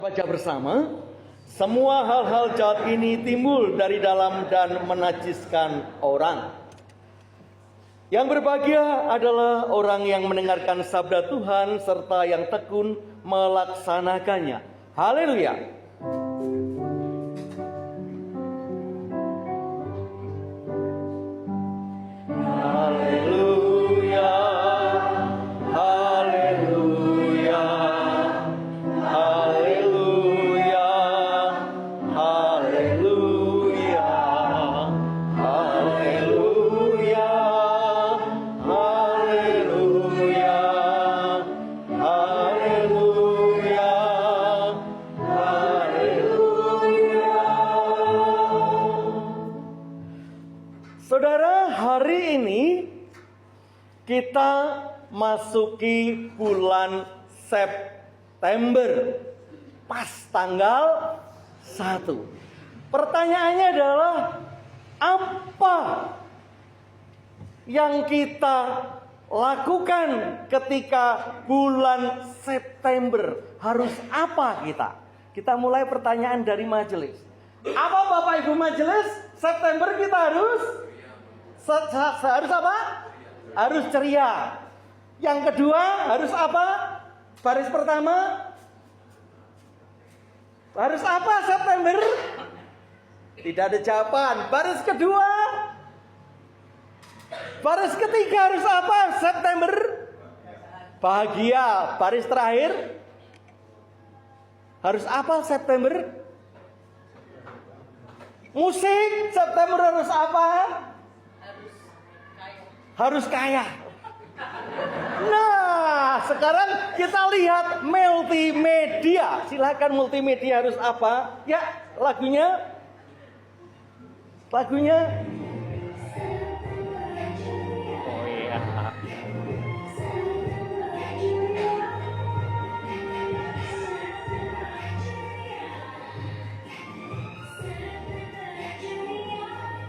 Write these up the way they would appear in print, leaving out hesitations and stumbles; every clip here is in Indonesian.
Baca bersama. Semua hal-hal jahat ini timbul dari dalam dan menajiskan orang. Yang berbahagia adalah orang yang mendengarkan sabda Tuhan serta yang tekun melaksanakannya. Haleluya. Haleluya. Haleluya. Haleluya. Haleluya. Haleluya. Haleluya. Haleluya. Haleluya. Saudara, hari ini kita masuki bulan September, pas tanggal 1. Pertanyaannya adalah, apa yang kita lakukan ketika bulan September? Harus apa kita? Kita mulai pertanyaan dari majelis. Apa Bapak Ibu majelis? September kita harus apa? Harus ceria. Yang kedua harus apa? Baris pertama harus apa September? Tidak ada jawaban. Baris kedua, baris ketiga harus apa September? Bahagia. Baris terakhir harus apa September? Musik. September harus apa? Harus kaya. Nah, sekarang kita lihat multimedia. Silakan, multimedia harus apa? Ya, lagunya. Oh iya.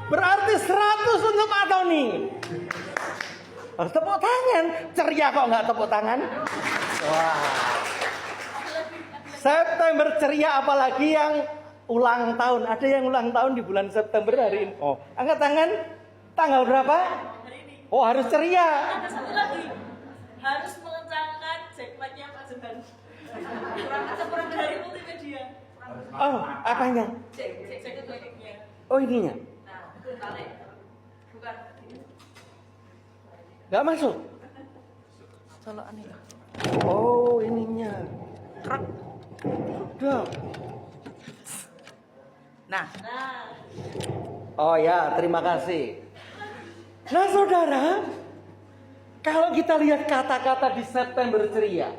Berarti 100 untuk Antoni. Harus tepuk tangan. Ceria kok nggak tepuk tangan? Wah. September ceria, apalagi yang ulang tahun. Ada yang ulang tahun di bulan September hari ini. Oh, angkat tangan. Tanggal berapa? Hari ini. Oh, harus ceria. Ada satu lagi. Harus mengencangkan jackpotnya Pak Jeban. Kurang dari multimedia. Oh, apanya? Jackpotnya. Oh, ininya. Nah, itu tarik. Bukan. Nggak masuk. Colokan ini. Oh, ininya. Krek. Sudah. Nah. Oh ya, terima kasih. Nah saudara, kalau kita lihat kata-kata di September ceria,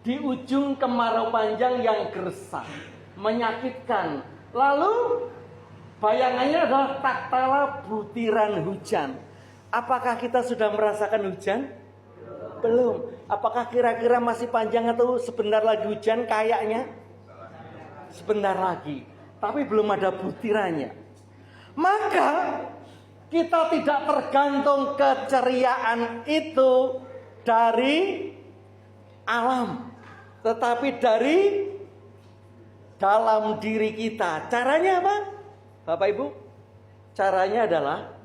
di ujung kemarau panjang yang gersang, menyakitkan, lalu bayangannya adalah tatkala butiran hujan. Apakah kita sudah merasakan hujan? Belum. Apakah kira-kira masih panjang atau sebentar lagi hujan? Kayaknya sebentar lagi. Tapi belum ada butirannya. Maka kita tidak tergantung keceriaan itu dari alam, tetapi dari dalam diri kita. Caranya apa? Bapak Ibu? Caranya adalah,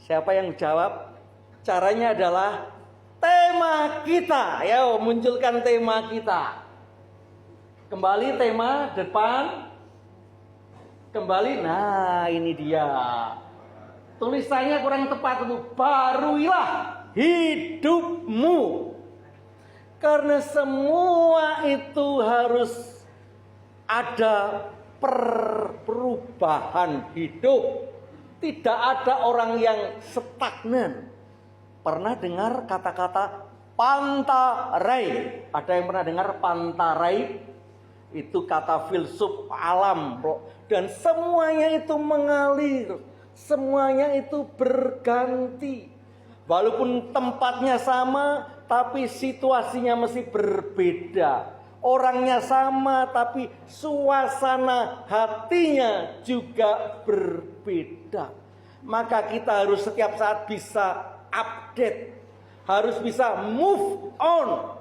siapa yang jawab? Caranya adalah tema kita. Ayo munculkan tema kita. Kembali tema depan. Kembali. Nah, ini dia. Tulisannya kurang tepat itu. Baruilah hidupmu. Karena semua itu harus ada perubahan hidup. Tidak ada orang yang stagnan. Pernah dengar kata-kata pantarai? Ada yang pernah dengar pantarai? Itu kata filsuf alam. Dan semuanya itu mengalir. Semuanya itu berganti. Walaupun tempatnya sama, tapi situasinya mesti berbeda. Orangnya sama, tapi suasana hatinya juga berbeda. Maka kita harus setiap saat bisa update. Harus bisa move on.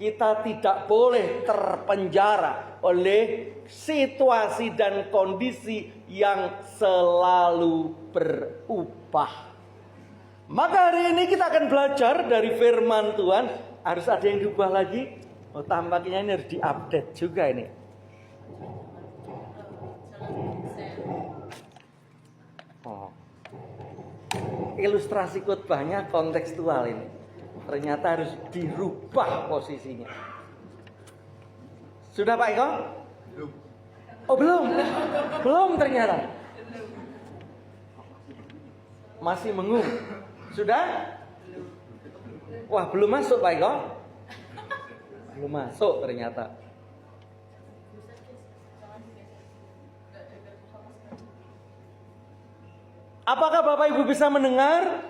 Kita tidak boleh terpenjara oleh situasi dan kondisi yang selalu berubah. Maka hari ini kita akan belajar dari firman Tuhan. Harus ada yang diubah lagi. Oh, tampaknya ini harus diupdate juga ini. Oh. Ilustrasi khotbahnya kontekstual ini. Ternyata harus dirubah posisinya. Sudah Pak Eko? Belum. Oh belum? Belum ternyata. Masih mengung. Sudah? Wah belum masuk Pak Eko? Belum masuk ternyata. Apakah Bapak Ibu bisa mendengar?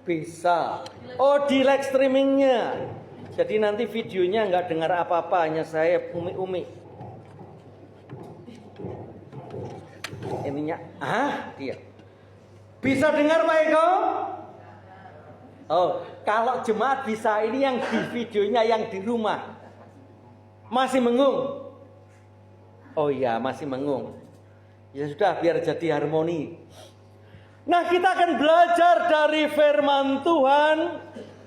Bisa. Oh di live streamingnya. Jadi nanti videonya nggak dengar apa-apa, hanya saya umi-umi. Ininya, dia. Bisa dengar Pak Eko? Oh, kalau jemaat bisa, ini yang di videonya yang di rumah. Masih mengung? Oh iya, masih mengung. Ya sudah, biar jadi harmoni. Nah, kita akan belajar dari firman Tuhan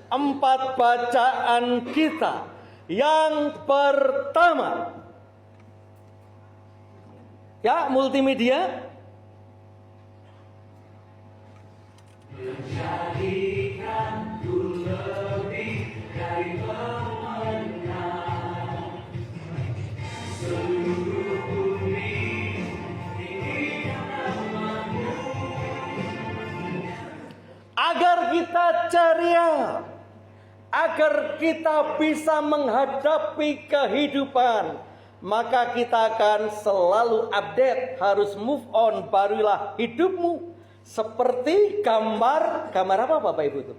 4 bacaan kita. Yang pertama, ya multimedia. Menjadikan ku lebih dari pemenang, seluruh bumi namamu, agar kita ceria, agar kita bisa menghadapi kehidupan. Maka kita akan selalu update, harus move on. Barulah hidupmu seperti gambar apa Bapak Ibu itu?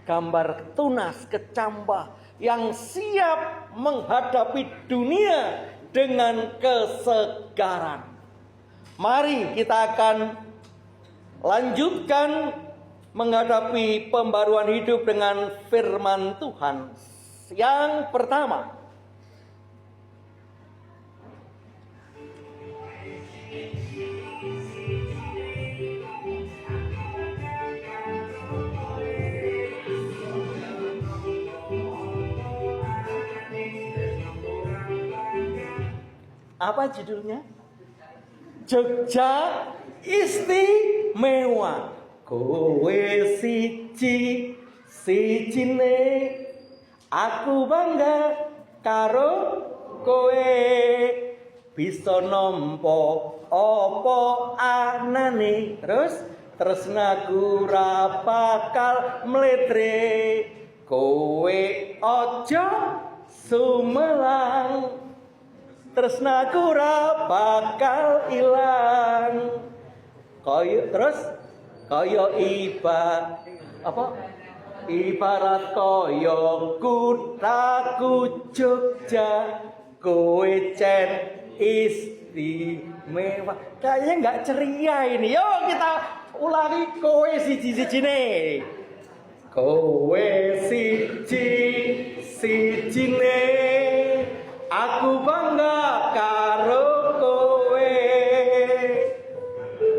Gambar tunas kecambah yang siap menghadapi dunia dengan kesegaran. Mari kita akan lanjutkan menghadapi pembaruan hidup dengan firman Tuhan. Yang pertama, apa judulnya? Jogja Istimewa. Kowe sijine, aku bangga karo kowe, bisa nampa apa anane, terus tresnaku ra bakal mletre, kowe aja sumelang, tresnaku ra bakal ilang. Kaya ibarat kaya kutaku Jogja, kowe cen istimewa. Kayaknya nggak ceria ini. Yuk kita ulangi, kowe siji-sijine. Kowe sijine, aku bangga karo kowe,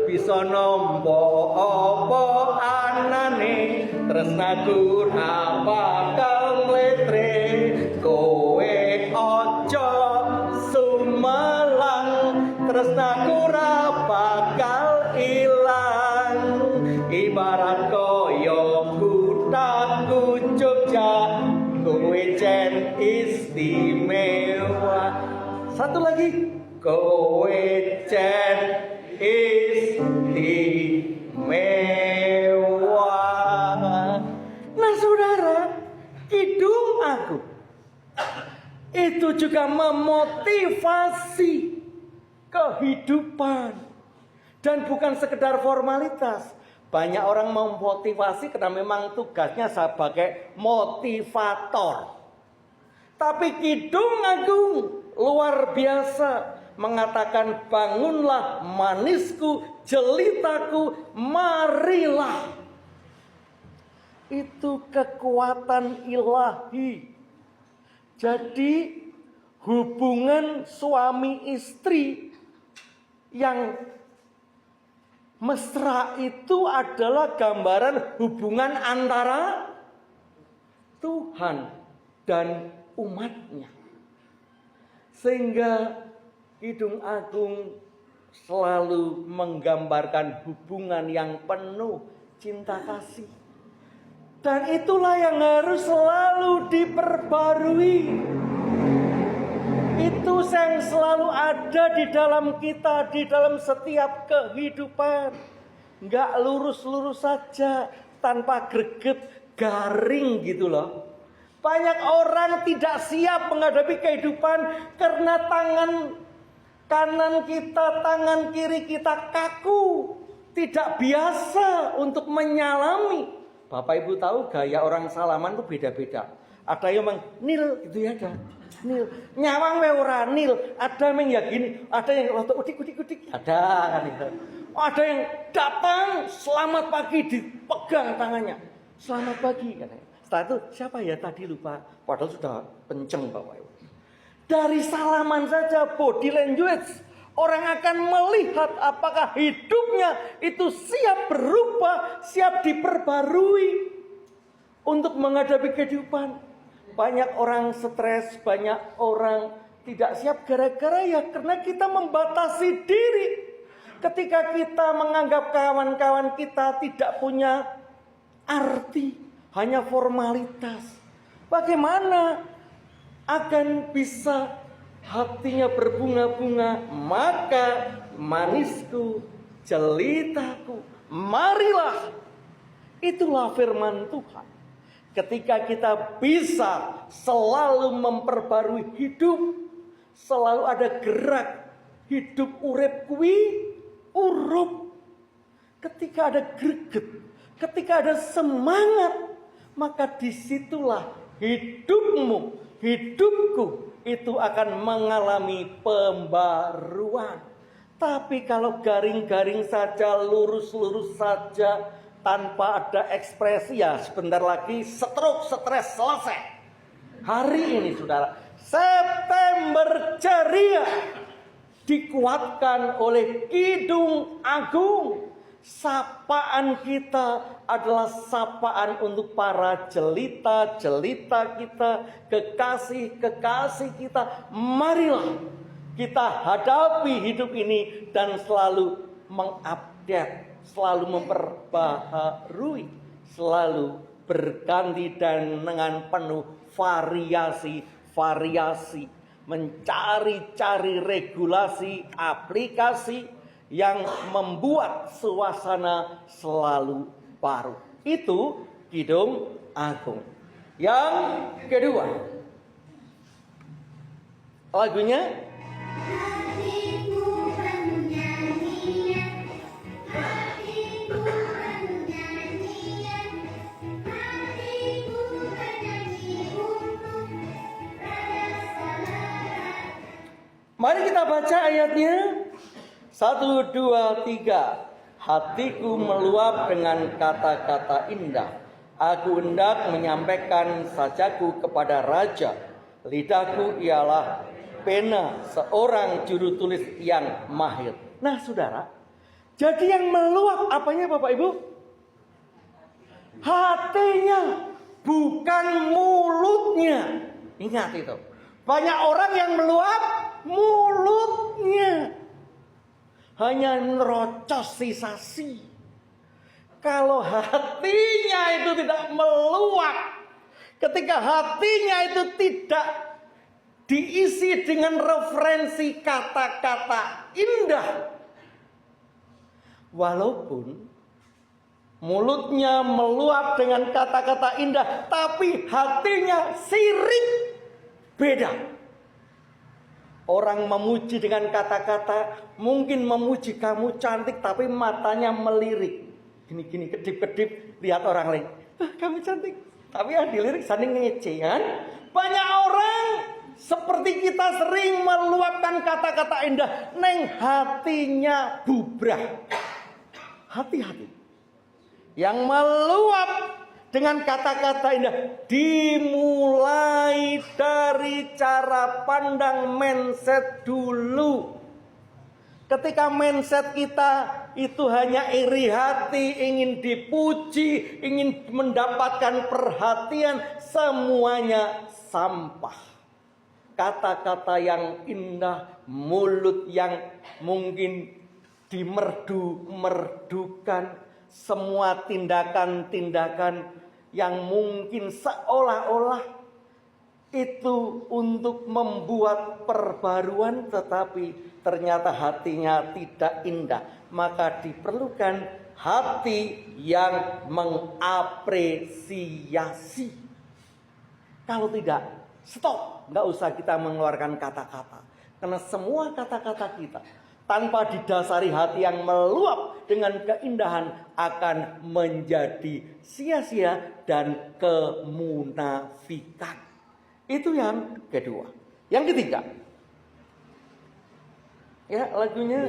bisa nampa apa anane, tresnaku ra bakal mletre, kowe aja sumelang, tresnaku ra bakal ilang. Ibarat kaya kutaku Jogja, kowe cen istimewa. Satu lagi, kowe cen istimewa. Nah saudara, hidung aku itu juga memotivasi kehidupan, dan bukan sekedar formalitas. Banyak orang memotivasi karena memang tugasnya sebagai motivator. Tapi Kidung Agung luar biasa, mengatakan bangunlah manisku, jelitaku, marilah. Itu kekuatan ilahi. Jadi hubungan suami istri yang mesra itu adalah gambaran hubungan antara Tuhan dan umatnya. Sehingga Kidung Agung selalu menggambarkan hubungan yang penuh cinta kasih. Dan itulah yang harus selalu diperbarui. Itu yang selalu ada di dalam kita, di dalam setiap kehidupan. Enggak lurus-lurus saja, tanpa greget, garing gitu loh. Banyak orang tidak siap menghadapi kehidupan karena tangan kanan kita, tangan kiri kita kaku. Tidak biasa untuk menyalami. Bapak Ibu tahu gaya orang salaman itu beda-beda. Ada yang memang nil gitu ya, ada nil. Nyawang we ora nil, ada yang ya gini, ada yang rotok udik. Ada kan itu. Ada yang datang selamat pagi dipegang tangannya. Selamat pagi katanya. Setelah itu siapa ya tadi lupa, padahal sudah kenceng Bapak Ibu. Dari salaman saja body language orang akan melihat apakah hidupnya itu siap berubah, siap diperbarui untuk menghadapi kehidupan. Banyak orang stres, banyak orang tidak siap gara-gara ya karena kita membatasi diri. Ketika kita menganggap kawan-kawan kita tidak punya arti, hanya formalitas. Bagaimana akan bisa hatinya berbunga-bunga? Maka manisku, jelitaku, marilah. Itulah firman Tuhan. Ketika kita bisa selalu memperbarui hidup, selalu ada gerak, hidup urip kuwi urup. Ketika ada greget, ketika ada semangat, maka disitulah hidupmu, hidupku itu akan mengalami pembaruan. Tapi kalau garing-garing saja, lurus-lurus saja, tanpa ada ekspresi, ya sebentar lagi stroke, stres selesai. Hari ini saudara, September ceria dikuatkan oleh Kidung Agung. Sapaan kita adalah sapaan untuk para jelita-jelita kita, kekasih-kekasih kita. Marilah kita hadapi hidup ini dan selalu mengupdate, selalu memperbaharui, selalu berganti dan dengan penuh variasi-variasi, mencari-cari regulasi, aplikasi yang membuat suasana selalu baru. Itu Kidung Agung. Yang kedua, lagunya mari kita baca ayatnya. 1, 2, 3. Hatiku meluap dengan kata-kata indah. Aku hendak menyampaikan sajaku kepada raja. Lidahku ialah pena seorang juru tulis yang mahir. Nah saudara, jadi yang meluap apanya Bapak Ibu? Hatinya, bukan mulutnya. Ingat itu. Banyak orang yang meluap mulutnya. Hanya nerocos sensasi. Kalau hatinya itu tidak meluap, ketika hatinya itu tidak diisi dengan referensi kata-kata indah, walaupun mulutnya meluap dengan kata-kata indah, tapi hatinya sirik, beda. Orang memuji dengan kata-kata, mungkin memuji kamu cantik, tapi matanya melirik. Gini-gini, kedip-kedip, lihat orang lain. Kamu cantik. Tapi dilirik saling ngecehan. Banyak orang seperti kita sering meluapkan kata-kata indah, neng hatinya bubrah. Hati-hati. Yang meluap dengan kata-kata indah. Dimulai dari cara pandang mindset dulu. Ketika mindset kita itu hanya iri hati, ingin dipuji, ingin mendapatkan perhatian, semuanya sampah. Kata-kata yang indah, mulut yang mungkin dimerdu-merdukan, semua tindakan-tindakan yang mungkin seolah-olah itu untuk membuat perbaruan, tetapi ternyata hatinya tidak indah. Maka diperlukan hati yang mengapresiasi. Kalau tidak, stop, nggak usah kita mengeluarkan kata-kata. Karena semua kata-kata kita tanpa didasari hati yang meluap dengan keindahan akan menjadi sia-sia dan kemunafikan. Itu yang kedua. Yang ketiga, ya lagunya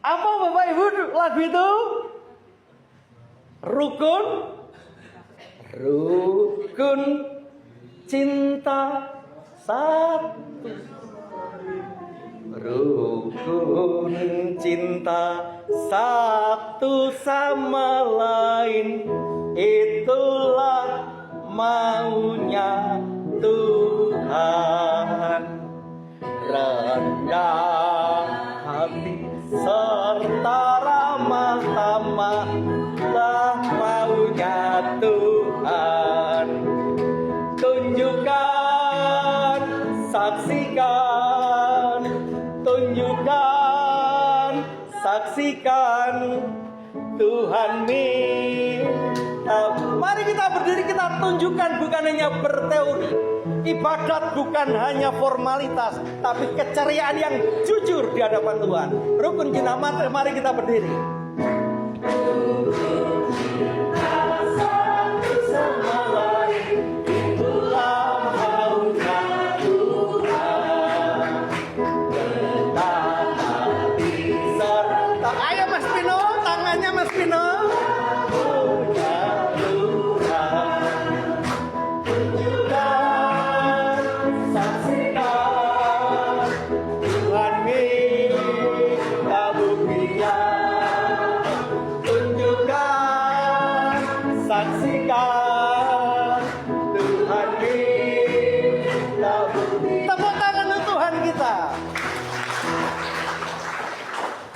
apa Bapak Ibu lagu itu? Rukun cinta satu, rukun cinta satu sama lain, itulah maunya Tuhan. Rendah hati serta ramah tamah lah maunya Tuhan. Tunjukkan, saksikan, tunjukkan, saksikan Tuhan minta. Mari kita berdiri, kita tunjukkan, bukan hanya berteori. Ibadat bukan hanya formalitas, tapi keceriaan yang jujur di hadapan Tuhan. Rukun cinta, mari kita berdiri. Ayo Mas Pino, tangannya Mas Pino.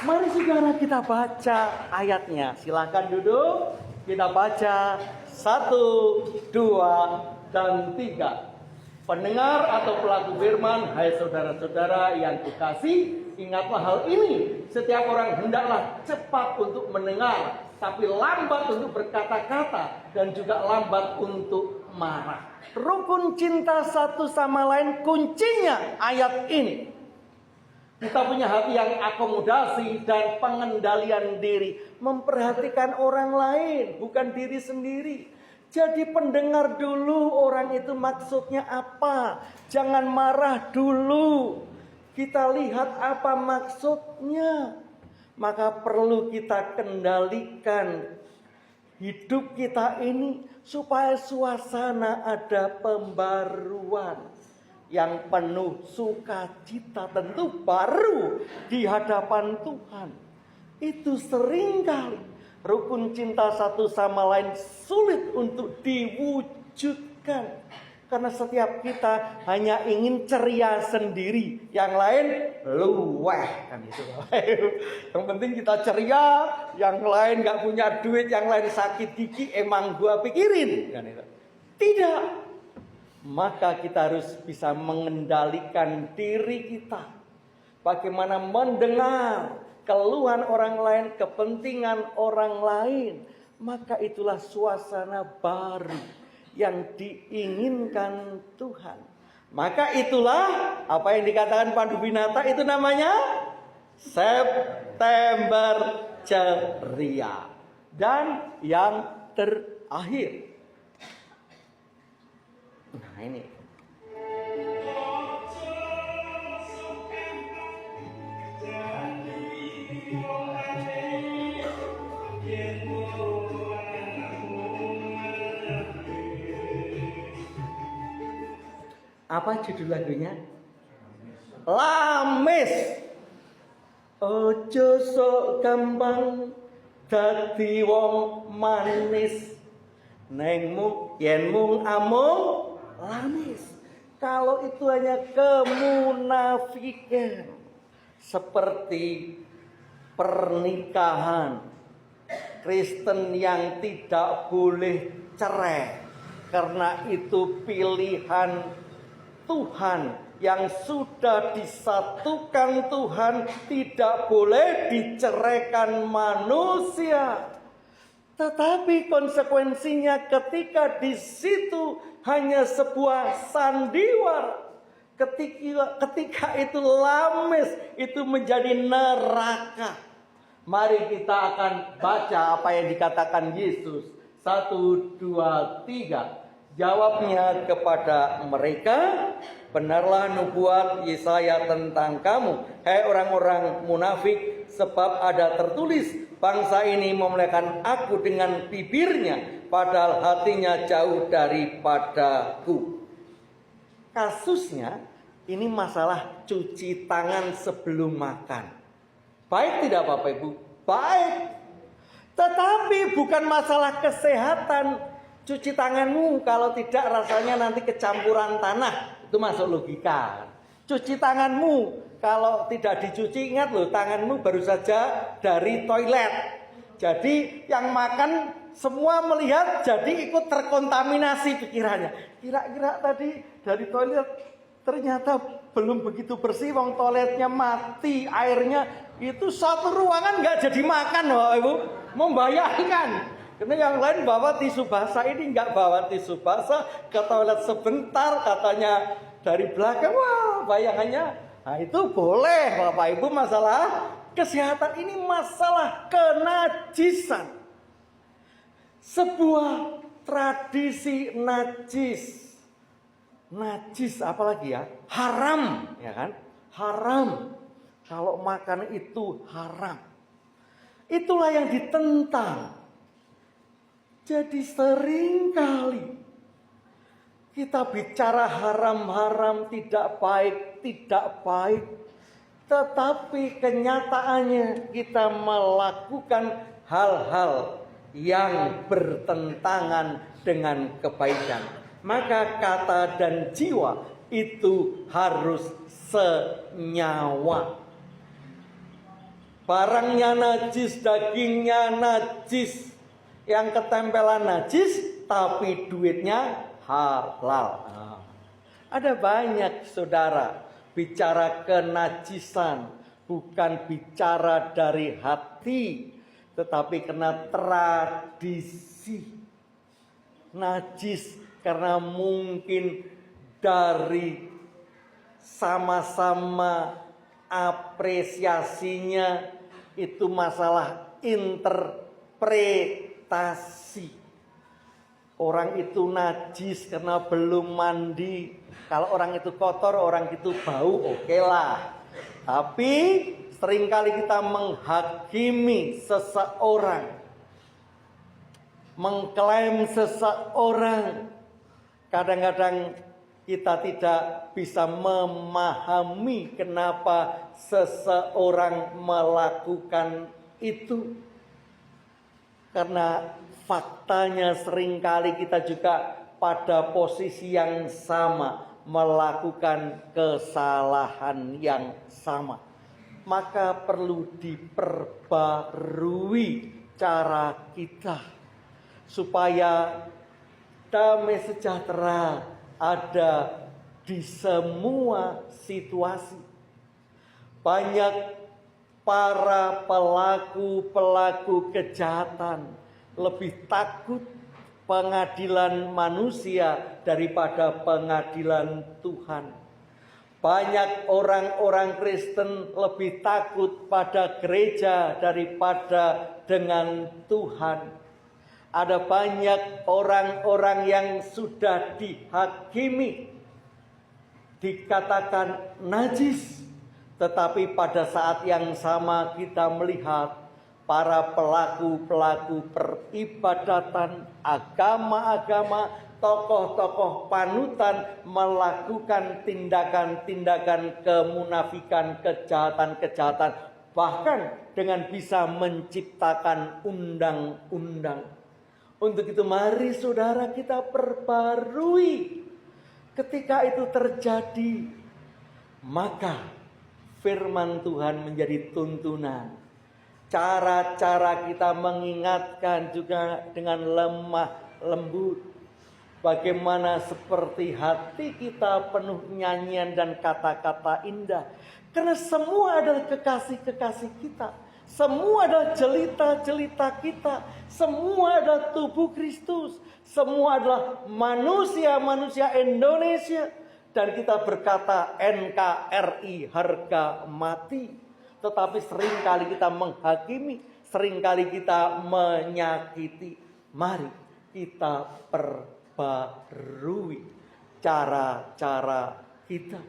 Mari saudara kita baca ayatnya. Silakan duduk. Kita baca 1, 2, dan 3. Pendengar atau pelaku firman, hai saudara-saudara yang kukasihi, ingatlah hal ini. Setiap orang hendaklah cepat untuk mendengar, tapi lambat untuk berkata-kata, dan juga lambat untuk marah. Rukun cinta satu sama lain, kuncinya ayat ini. Kita punya hati yang akomodasi dan pengendalian diri. Memperhatikan orang lain, bukan diri sendiri. Jadi pendengar dulu orang itu maksudnya apa. Jangan marah dulu. Kita lihat apa maksudnya. Maka perlu kita kendalikan hidup kita ini supaya suasana ada pembaruan yang penuh sukacita, tentu baru di hadapan Tuhan. Itu seringkali rukun cinta satu sama lain sulit untuk diwujudkan, karena setiap kita hanya ingin ceria sendiri, yang lain luweh kan itu. Yang penting kita ceria, yang lain nggak punya duit, yang lain sakit gigi, emang gua pikirin kan itu. Tidak. Maka kita harus bisa mengendalikan diri kita. Bagaimana mendengar keluhan orang lain, kepentingan orang lain. Maka itulah suasana baru yang diinginkan Tuhan. Maka itulah apa yang dikatakan Pandu Winata, itu namanya September ceria. Dan yang terakhir, akhir. Nah ini. Apa judul lagunya? Lamis. Ojo sok gampang dadi wong manis. Nengmu yen mung amung lamis. Kalau itu hanya kemunafikan. Seperti pernikahan Kristen yang tidak boleh cerai, karena itu pilihan Tuhan yang sudah disatukan Tuhan, tidak boleh diceraikan manusia. Tetapi konsekuensinya ketika di situ hanya sebuah sandiwara, ketika itu lamis, itu menjadi neraka. Mari kita akan baca apa yang dikatakan Yesus. 1, 2, 3. Jawabnya kepada mereka, benarlah nubuat Yesaya tentang kamu, hai orang-orang munafik, sebab ada tertulis, bangsa ini memuliakan aku dengan bibirnya, padahal hatinya jauh daripadaku. Kasusnya ini masalah cuci tangan sebelum makan. Baik tidak Bapak Ibu? Baik. Tetapi bukan masalah kesehatan. Cuci tanganmu, kalau tidak rasanya nanti kecampuran tanah. Itu masuk logika. Cuci tanganmu, kalau tidak dicuci, ingat loh, tanganmu baru saja dari toilet. Jadi yang makan semua melihat, jadi ikut terkontaminasi pikirannya. Kira-kira tadi dari toilet ternyata belum begitu bersih, wong toiletnya mati, airnya itu satu ruangan nggak jadi makan, Bapak Ibu. Membayangkan. Karena yang lain bawa tisu basah, ini nggak bawa tisu basah, ke toilet sebentar katanya dari belakang. Wah, bayangannya. Nah itu boleh Bapak Ibu, masalah kesehatan ini masalah kenajisan. Sebuah tradisi najis. Najis apalagi ya? Haram, ya kan? Haram. Kalau makan itu haram. Itulah yang ditentang. Jadi seringkali kita bicara haram-haram, tidak baik, tetapi kenyataannya kita melakukan hal-hal yang bertentangan dengan kebaikan. Maka kata dan jiwa itu harus senyawa. Barangnya najis, dagingnya najis, yang ketempelan najis, tapi duitnya halal. Nah, ada banyak saudara bicara kenajisan, bukan bicara dari hati, tetapi karena tradisi. Najis karena mungkin dari sama-sama apresiasinya itu masalah interpretasi. Orang itu najis karena belum mandi. Kalau orang itu kotor, orang itu bau, oke lah. Tapi seringkali kita menghakimi seseorang, mengklaim seseorang. Kadang-kadang kita tidak bisa memahami kenapa seseorang melakukan itu. Karena faktanya seringkali kita juga pada posisi yang sama, melakukan kesalahan yang sama. Maka perlu diperbarui cara kita supaya damai sejahtera ada di semua situasi. Banyak para pelaku kejahatan lebih takut pengadilan manusia daripada pengadilan Tuhan. Banyak orang-orang Kristen lebih takut pada gereja daripada dengan Tuhan. Ada banyak orang-orang yang sudah dihakimi, dikatakan najis. Tetapi pada saat yang sama kita melihat para pelaku-pelaku peribadatan, agama-agama, tokoh-tokoh panutan melakukan tindakan-tindakan kemunafikan, kejahatan-kejahatan, bahkan dengan bisa menciptakan undang-undang. Untuk itu mari saudara kita perbarui. Ketika itu terjadi, maka firman Tuhan menjadi tuntunan. Cara-cara kita mengingatkan juga dengan lemah lembut. Bagaimana seperti hati kita penuh nyanyian dan kata-kata indah. Karena semua adalah kekasih-kekasih kita. Semua adalah jelita-jelita kita. Semua adalah tubuh Kristus. Semua adalah manusia-manusia Indonesia. Dan kita berkata NKRI, harga mati. Tetapi seringkali kita menghakimi. Seringkali kita menyakiti. Mari kita perbarui cara-cara kita.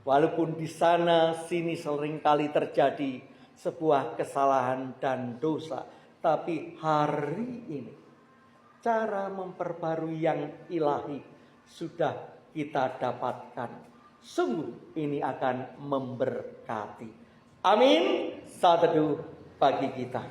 Walaupun di sana sini seringkali terjadi sebuah kesalahan dan dosa. Tapi hari ini cara memperbarui yang ilahi sudah kita dapatkan. Sungguh ini akan memberkati. Amin. Saat teduh bagi kita.